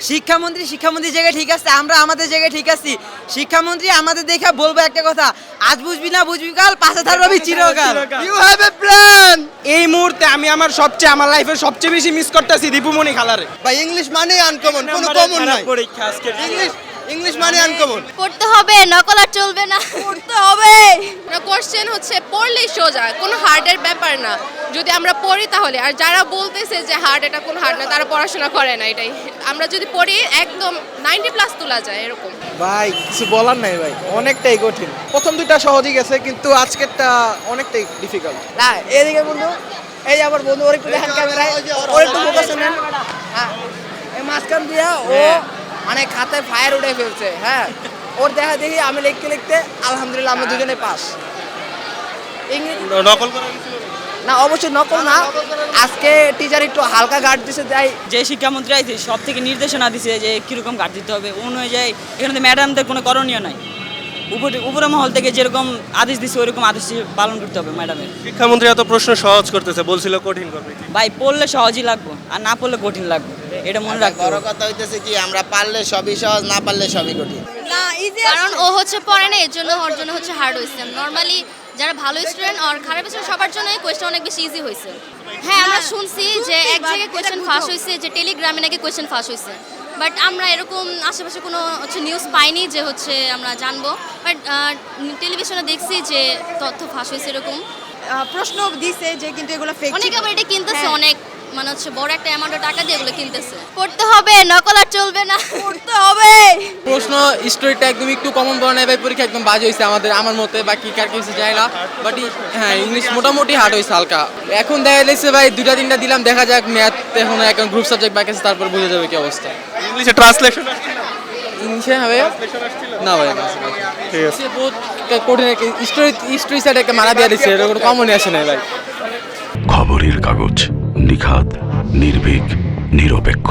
শিক্ষামন্ত্রী জায়গায় ঠিক আছে, আমরা আমাদের জায়গায় ঠিক আছি। শিক্ষামন্ত্রী আমাদের দেখে বলবো একটা কথা, আজ বুঝবি না বুঝবি কাল, পাশে থাকবি চিরকাল। You have a plan. এই মুহূর্তে আমি আমার লাইফের সবচেয়ে বেশি মিস করতেছি দীপুমণি খালারে। ভাই ইংলিশ মানে আনকমন, কোনো কমন নাই। পরীক্ষা আজকে ইংলিশ মানে আনকমন। পড়তে হবে, নকল আর চলবে না, পড়তে হবে। কোশ্চেন হচ্ছে পড়লেই সোজা, কোনো হার্ডের ব্যাপার না। যদি আমরা পড়ি তাহলে, আর যারা বলতেছে যে হার্ড, এটা কোনো হার্ড না, তারা পড়াশোনা করে না। এটাই আমরা যদি পড়ি একদম 90+ তোলা যায় এরকম। ভাই কিছু বলার নাই ভাই, অনেকটাই কঠিন। প্রথম দুইটা সহজই গেছে, কিন্তু আজকেরটা অনেকটাই ডিফিকাল্ট। না এদিকে বন্ধু, এই যে আমার বন্ধু, ওর একটু দেখেন ক্যামেরায়, ওর একটু ফোকাস নেন। হ্যাঁ, এই মাঝখান দিয়া ও মানে খাতায় ফায়ার উঠে ফেলছে। হ্যাঁ, ওর দেখা দেখি আমি লিখতে লিখতে আলহামদুলিল্লাহ আমরা দুজনে পাস। নকল করা হয়েছিল না, অবশ্যই নকল না, আজকে টিচার একটু হালকা গার্ড দিছে, তাই যে শিক্ষামন্ত্রী আইছে সব থেকে নির্দেশনা দিছে যে কীরকম গার্ড দিতে হবে, অনুযায়ী এখানে ম্যাডামদের কোনো করণীয় নাই। উপরে মহল থেকে যেরকম আদেশ দিছে ওইরকম আদেশ পালন করতে হবে ম্যাডামের। শিক্ষামন্ত্রী এত প্রশ্ন সহজ করতেছে, বলছিল কঠিন করবে। ভাই পড়লে সহজই লাগবে, আর না পড়লে কঠিন লাগবে, এটা মনে রাখতে বড় হবে। কথা হইতেছে কি, আমরা পারলে সবই সহজ, না পারলে সবই কঠিন। না ইজি, কারণ ও হচ্ছে পড়ে না, এর জন্য ওর জন্য হচ্ছে হার্ড হয়েছে। নর্মালি যারা ভালো স্টুডেন্ট আর খারাপ স্টুডেন্ট সবার জন্য এই কোয়েশ্চেন অনেক বেশি ইজি হয়েছে। হ্যাঁ, আমরা শুনছি যে এক জায়গায় কোয়েশ্চেন ফাঁস হয়েছে, যে টেলিগ্রামে নাকি কোয়েশ্চেন ফাঁস হয়েছে, বাট আমরা এরকম আশেপাশে কোনো হচ্ছে নিউজ পাইনি যে হচ্ছে আমরা জানবো। বাট টেলিভিশনে দেখছি যে তথ্য ফাঁস হয়েছে এরকম। প্রশ্ন দিছে যে, কিন্তু এগুলো ফেক। অনেকে আবার এটা কিনতেছে, অনেক মানে হচ্ছে বড় একটা অ্যামাউন্টের টাকা দিয়ে এগুলো কিনতেছে। পড়তে হবে, নকল আর চলবে না, পড়তে হবে। প্রশ্ন স্টোরিটা একদম একটু কমন বলা নাই ভাই, পরীক্ষা একদম বাজে হয়েছে আমার মতে, বাকি কার কিছু যায় না। বাট হ্যাঁ, ইংলিশ মোটামুটি হার্ড হয়েছে হালকা। এখন দেখা যাচ্ছে ভাই 2-3টা দিলাম, দেখা যাক ম্যাথ এখন এখন গ্রুপ সাবজেক্ট বাকি আছে, তারপর বোঝা যাবে কি অবস্থা। ইংলিশে ট্রান্সলেশন ইংলিশে হবে না ভাই, ঠিক আছে। বহুত কঠিন। স্টোরি সাইড একটা মারা দিয়ে দিচ্ছে, এটা কোনো কমনই আসে না ভাই। খবরের কাগজ, নিখাত, নির্ভীক, নিরপেক্ষ।